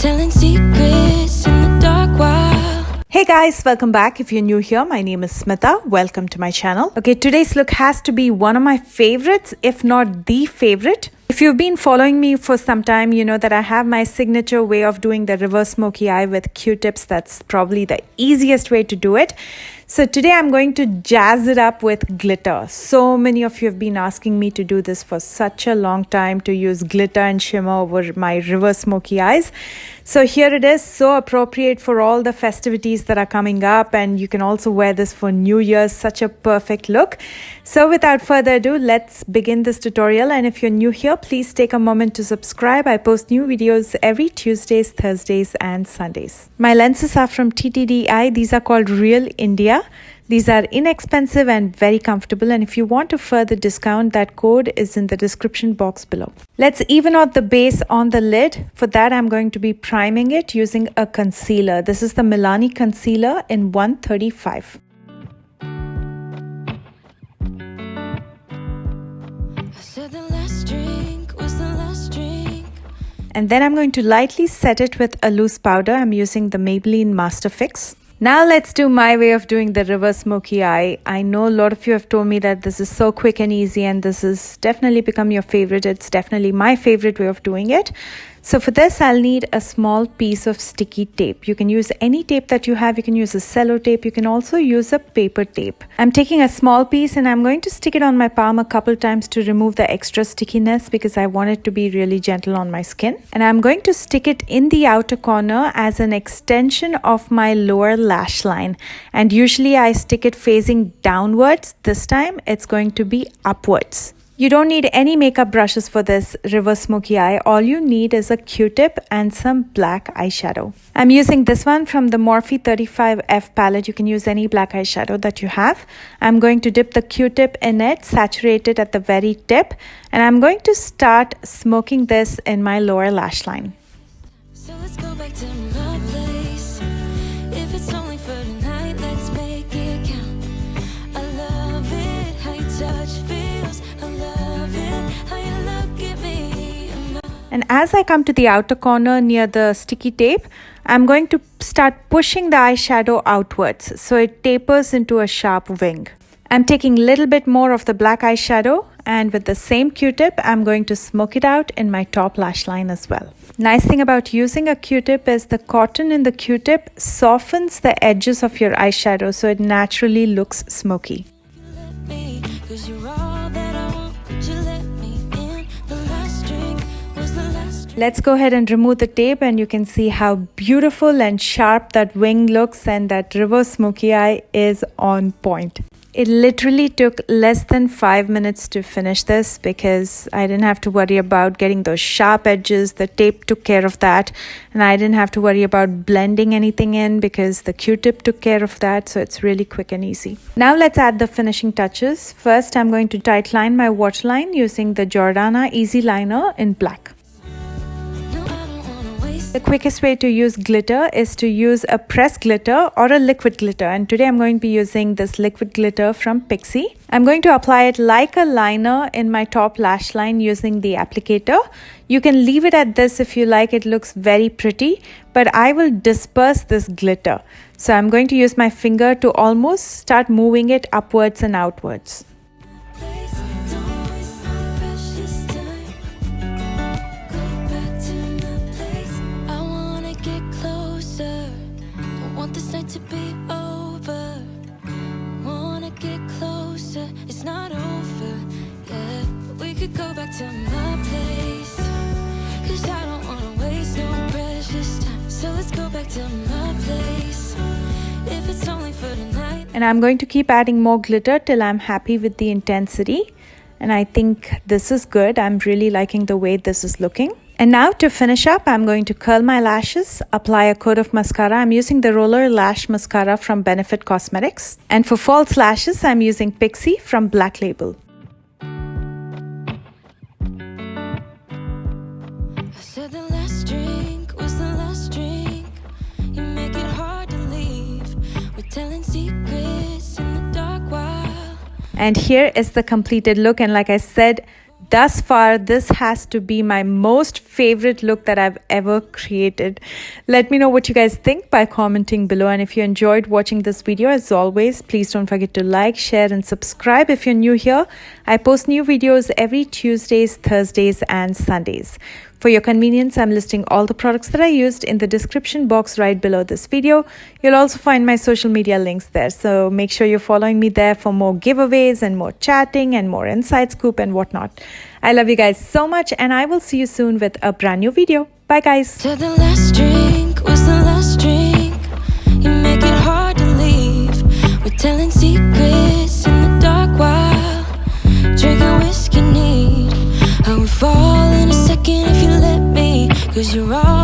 telling secrets in the dark while. Hey guys, welcome back. If you're new here, my name is Smitha. Welcome to my channel. Okay, today's look has to be one of my favorites, if not the favorite. If you've been following me for some time, you know that I have my signature way of doing the reverse smoky eye with Q-tips. That's probably the easiest way to do it. So today I'm going to jazz it up with glitter. So many of you have been asking me to do this for such a long time, to use glitter and shimmer over my reverse smoky eyes. So here it is, so appropriate for all the festivities that are coming up, and you can also wear this for New Year's, such a perfect look. So without further ado, let's begin this tutorial. And if you're new here, please take a moment to subscribe. I post new videos every Tuesdays, Thursdays and Sundays. My lenses are from TTDI. These are called Real India. These are inexpensive and very comfortable, and if you want a further discount, that code is in the description box below. Let's even out the base on the lid. For that, I'm going to be priming it using a concealer. This is the Milani concealer in 135. And then I'm going to lightly set it with a loose powder. I'm using the Maybelline Master Fix. Now let's do my way of doing the reverse smoky eye. I know a lot of you have told me that this is so quick and easy, and this has definitely become your favorite. It's definitely my favorite way of doing it. So for this, I'll need a small piece of sticky tape. You can use any tape that you have. You can use a cello tape. You can also use a paper tape. I'm taking a small piece and I'm going to stick it on my palm a couple times to remove the extra stickiness, because I want it to be really gentle on my skin. And I'm going to stick it in the outer corner as an extension of my lower lash line. And usually I stick it facing downwards. This time it's going to be upwards. You don't need any makeup brushes for this reverse smoky eye. All you need is a Q-tip and some black eyeshadow. I'm using this one from the Morphe 35F palette. You can use any black eyeshadow that you have. I'm going to dip the Q-tip in it, saturate it at the very tip, and I'm going to start smoking this in my lower lash line. So let's go back to my place. If it's only for tonight, let's make it count. I love it how you touch feels. I love it how you look at me. And as I come to the outer corner near the sticky tape, I'm going to start pushing the eyeshadow outwards so it tapers into a sharp wing. I'm taking a little bit more of the black eyeshadow, and with the same Q-tip, I'm going to smoke it out in my top lash line as well. Nice thing about using a Q-tip is the cotton in the Q-tip softens the edges of your eyeshadow, so it naturally looks smoky. Let's go ahead and remove the tape, and you can see how beautiful and sharp that wing looks, and that reverse smoky eye is on point. It literally took less than 5 minutes to finish this, because I didn't have to worry about getting those sharp edges. The tape took care of that, and I didn't have to worry about blending anything in because the Q-tip took care of that. So it's really quick and easy. Now let's add the finishing touches. First, I'm going to tight line my waterline using the Jordana Easy Liner in black. The quickest way to use glitter is to use a pressed glitter or a liquid glitter, and today I'm going to be using this liquid glitter from Pixi. I'm going to apply it like a liner in my top lash line using the applicator. You can leave it at this if you like. It looks very pretty, but I will disperse this glitter. So I'm going to use my finger to almost start moving it upwards and outwards. To be over, wanna get closer. It's not over, yeah. We could go back to my place, 'cause I don't wanna waste no precious time. So let's go back to my place, if it's only for tonight. And I'm going to keep adding more glitter till I'm happy with the intensity. And I think this is good. I'm really liking the way this is looking. And now to finish up, I'm going to curl my lashes, apply a coat of mascara. I'm using the Roller Lash Mascara from Benefit Cosmetics. And for false lashes, I'm using Pixi from Black Label. I said the last drink was the last drink. You make it hard to leave. We're telling secrets in the dark while. And here is the completed look. And like I said, thus far, this has to be my most favorite look that I've ever created. Let me know what you guys think by commenting below. And if you enjoyed watching this video, as always, please don't forget to like, share, and subscribe if you're new here. I post new videos every Tuesdays, Thursdays, and Sundays. For your convenience, I'm listing all the products that I used in the description box right below this video. You'll also find my social media links there. So make sure you're following me there for more giveaways and more chatting and more inside scoop and whatnot. I love you guys so much, and I will see you soon with a brand new video. Bye guys. Said the last drink was the last drink. You make it hard to leave. We're telling secrets in the dark while drinking whiskey neat. I would fall in a second if you let me, 'cause you're all